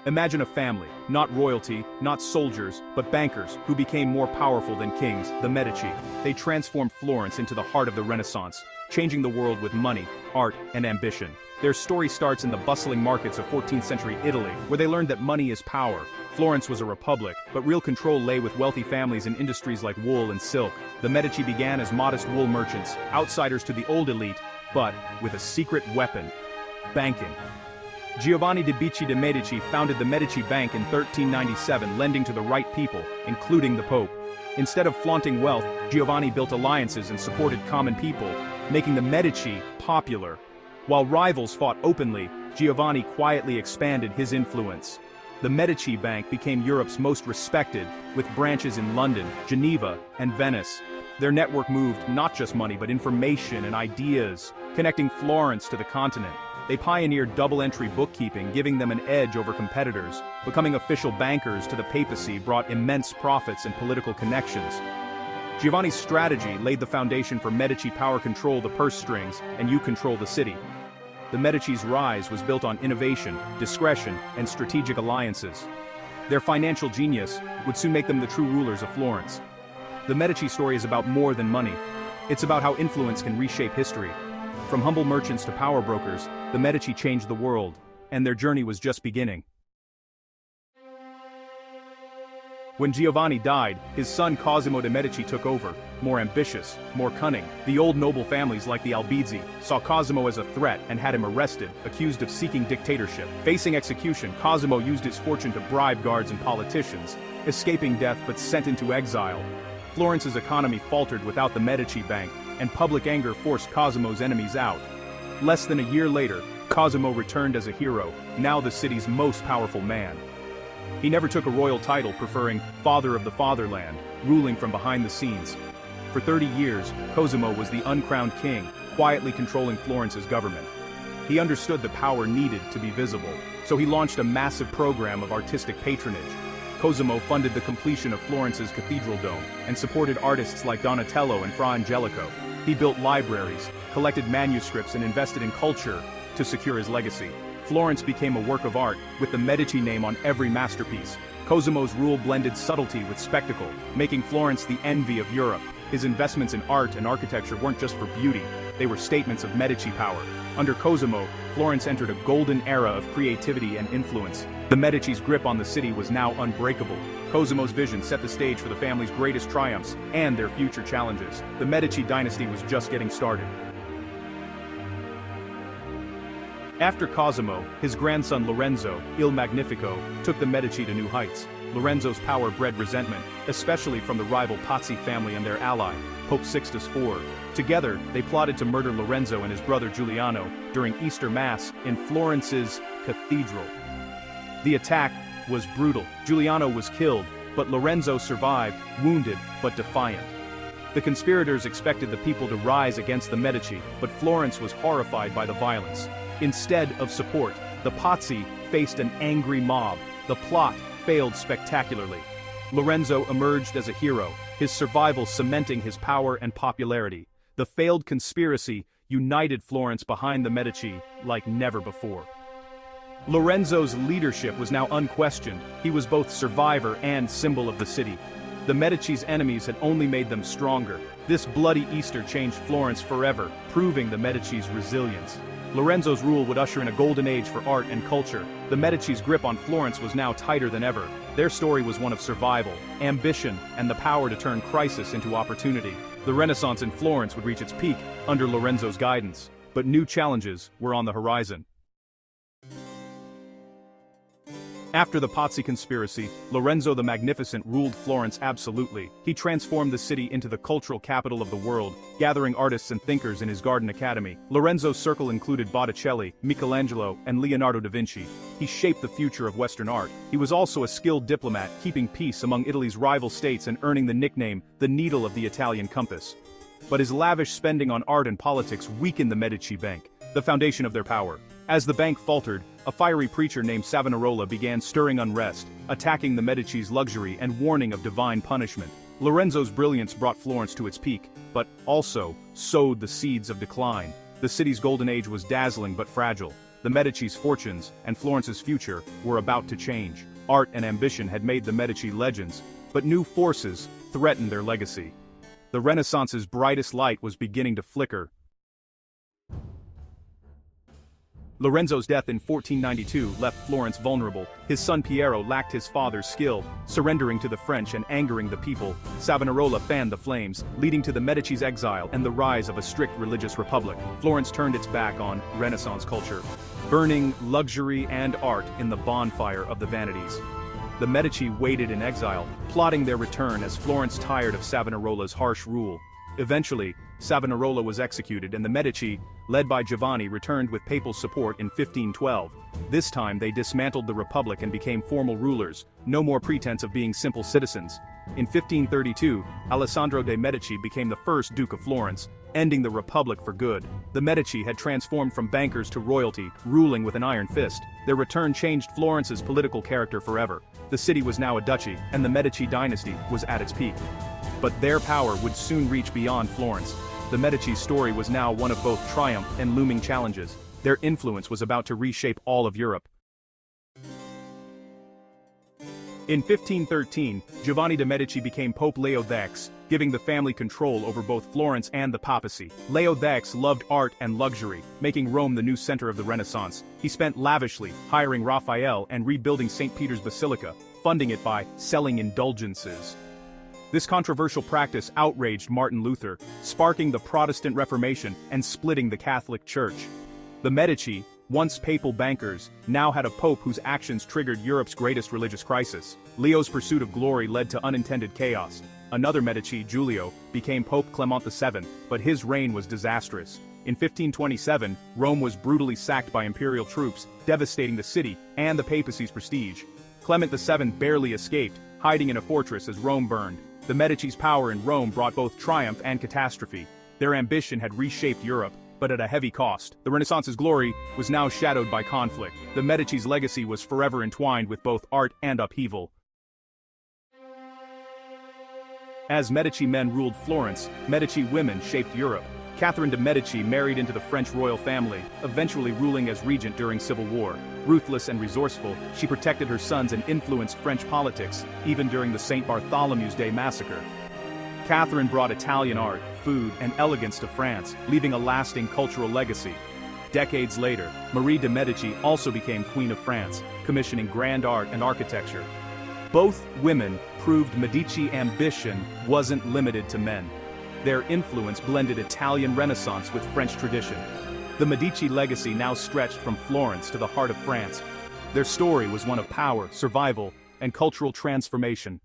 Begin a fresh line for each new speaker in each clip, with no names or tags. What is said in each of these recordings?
Imagine a family, not royalty, not soldiers, but bankers, who became more powerful than kings, the Medici. They transformed Florence into the heart of the Renaissance, changing the world with money, art, and ambition. Their story starts in the bustling markets of 14th century Italy, where they learned that money is power. Florence was a republic, but real control lay with wealthy families in industries like wool and silk. The Medici began as modest wool merchants, outsiders to the old elite, but with a secret weapon: banking. Giovanni de' Medici founded the Medici Bank in 1397, lending to the right people, including the Pope. Instead of flaunting wealth, Giovanni built alliances and supported common people, making the Medici popular. While rivals fought openly, Giovanni quietly expanded his influence. The Medici Bank became Europe's most respected, with branches in London, Geneva, and Venice. Their network moved not just money but information and ideas, connecting Florence to the continent. They pioneered double-entry bookkeeping, giving them an edge over competitors. Becoming official bankers to the papacy brought immense profits and political connections. Giovanni's strategy laid the foundation for Medici power: control the purse strings, and you control the city. The Medici's rise was built on innovation, discretion, and strategic alliances. Their financial genius would soon make them the true rulers of Florence. The Medici story is about more than money. It's about how influence can reshape history. From humble merchants to power brokers, the Medici changed the world, and their journey was just beginning. When Giovanni died, his son Cosimo de' Medici took over, more ambitious, more cunning. The old noble families like the Albizzi saw Cosimo as a threat and had him arrested, accused of seeking dictatorship. Facing execution, Cosimo used his fortune to bribe guards and politicians, escaping death but sent into exile. Florence's economy faltered without the Medici Bank, and public anger forced Cosimo's enemies out. Less than a year later, Cosimo returned as a hero, now the city's most powerful man. He never took a royal title, preferring "Father of the Fatherland," ruling from behind the scenes. For 30 years, Cosimo was the uncrowned king, quietly controlling Florence's government. He understood the power needed to be visible, so he launched a massive program of artistic patronage. Cosimo funded the completion of Florence's cathedral dome, and supported artists like Donatello and Fra Angelico. He built libraries, collected manuscripts, and invested in culture to secure his legacy. Florence became a work of art, with the Medici name on every masterpiece. Cosimo's rule blended subtlety with spectacle, making Florence the envy of Europe. His investments in art and architecture weren't just for beauty, they were statements of Medici power. Under Cosimo, Florence entered a golden era of creativity and influence. The Medici's grip on the city was now unbreakable. Cosimo's vision set the stage for the family's greatest triumphs and their future challenges. The Medici Dynasty was just getting started. After Cosimo, his grandson Lorenzo, Il Magnifico, took the Medici to new heights. Lorenzo's power bred resentment, especially from the rival Pazzi family and their ally, Pope Sixtus IV. Together, they plotted to murder Lorenzo and his brother Giuliano during Easter Mass in Florence's cathedral. The attack was brutal. Giuliano was killed, but Lorenzo survived, wounded but defiant. The conspirators expected the people to rise against the Medici, but Florence was horrified by the violence. Instead of support, the Pazzi faced an angry mob. The plot failed spectacularly. Lorenzo emerged as a hero, his survival cementing his power and popularity. The failed conspiracy united Florence behind the Medici like never before. Lorenzo's leadership was now unquestioned. He was both survivor and symbol of the city. The Medici's enemies had only made them stronger. This bloody Easter changed Florence forever, proving the Medici's resilience. Lorenzo's rule would usher in a golden age for art and culture. The Medici's grip on Florence was now tighter than ever. Their story was one of survival, ambition, and the power to turn crisis into opportunity. The Renaissance in Florence would reach its peak under Lorenzo's guidance, but new challenges were on the horizon. After the Pazzi conspiracy, Lorenzo the Magnificent ruled Florence absolutely. He transformed the city into the cultural capital of the world, gathering artists and thinkers in his garden academy. Lorenzo's circle included Botticelli, Michelangelo, and Leonardo da Vinci. He shaped the future of Western art. He was also a skilled diplomat, keeping peace among Italy's rival states and earning the nickname, the Needle of the Italian Compass. But his lavish spending on art and politics weakened the Medici Bank, the foundation of their power. As the bank faltered, a fiery preacher named Savonarola began stirring unrest, attacking the Medici's luxury and warning of divine punishment. Lorenzo's brilliance brought Florence to its peak, but also sowed the seeds of decline. The city's golden age was dazzling but fragile. The Medici's fortunes and Florence's future were about to change. Art and ambition had made the Medici legends, but new forces threatened their legacy. The Renaissance's brightest light was beginning to flicker. Lorenzo's death in 1492 left Florence vulnerable. His son Piero lacked his father's skill, surrendering to the French and angering the people. Savonarola fanned the flames, leading to the Medici's exile and the rise of a strict religious republic. Florence turned its back on Renaissance culture, burning luxury and art in the bonfire of the vanities. The Medici waited in exile, plotting their return as Florence tired of Savonarola's harsh rule. Eventually, Savonarola was executed and the Medici, led by Giovanni, returned with papal support in 1512. This time they dismantled the republic and became formal rulers, no more pretense of being simple citizens. In 1532, Alessandro de' Medici became the first Duke of Florence, ending the republic for good. The Medici had transformed from bankers to royalty, ruling with an iron fist. Their return changed Florence's political character forever. The city was now a duchy, and the Medici Dynasty was at its peak. But their power would soon reach beyond Florence. The Medici's story was now one of both triumph and looming challenges. Their influence was about to reshape all of Europe. In 1513, Giovanni de' Medici became Pope Leo X, giving the family control over both Florence and the papacy. Leo X loved art and luxury, making Rome the new center of the Renaissance. He spent lavishly, hiring Raphael and rebuilding St. Peter's Basilica, funding it by selling indulgences. This controversial practice outraged Martin Luther, sparking the Protestant Reformation and splitting the Catholic Church. The Medici, once papal bankers, now had a pope whose actions triggered Europe's greatest religious crisis. Leo's pursuit of glory led to unintended chaos. Another Medici, Giulio, became Pope Clement VII, but his reign was disastrous. In 1527, Rome was brutally sacked by imperial troops, devastating the city and the papacy's prestige. Clement VII barely escaped, hiding in a fortress as Rome burned. The Medici's power in Rome brought both triumph and catastrophe. Their ambition had reshaped Europe, but at a heavy cost. The Renaissance's glory was now shadowed by conflict. The Medici's legacy was forever entwined with both art and upheaval. As Medici men ruled Florence, Medici women shaped Europe. Catherine de' Medici married into the French royal family, eventually ruling as regent during civil war. Ruthless and resourceful, she protected her sons and influenced French politics, even during the St. Bartholomew's Day massacre. Catherine brought Italian art, food, and elegance to France, leaving a lasting cultural legacy. Decades later, Marie de' Medici also became Queen of France, commissioning grand art and architecture. Both women proved Medici ambition wasn't limited to men. Their influence blended Italian Renaissance with French tradition. The Medici legacy now stretched from Florence to the heart of France. Their story was one of power, survival, and cultural transformation.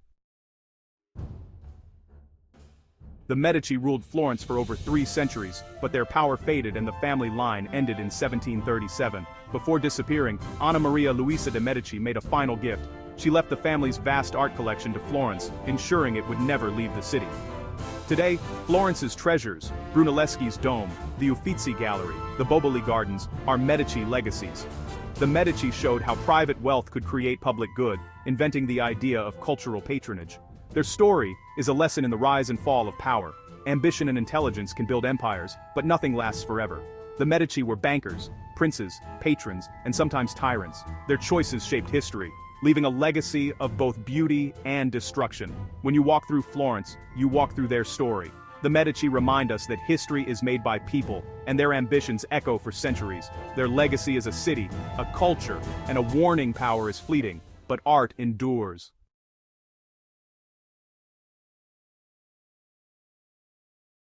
The Medici ruled Florence for over 3 centuries, but their power faded and the family line ended in 1737. Before disappearing, Anna Maria Luisa de' Medici made a final gift. She left the family's vast art collection to Florence, ensuring it would never leave the city. Today, Florence's treasures, Brunelleschi's dome, the Uffizi Gallery, the Boboli Gardens, are Medici legacies. The Medici showed how private wealth could create public good, inventing the idea of cultural patronage. Their story is a lesson in the rise and fall of power. Ambition and intelligence can build empires, but nothing lasts forever. The Medici were bankers, princes, patrons, and sometimes tyrants. Their choices shaped history, leaving a legacy of both beauty and destruction. When you walk through Florence, you walk through their story. The Medici remind us that history is made by people, and their ambitions echo for centuries. Their legacy is a city, a culture, and a warning: power is fleeting, but art endures.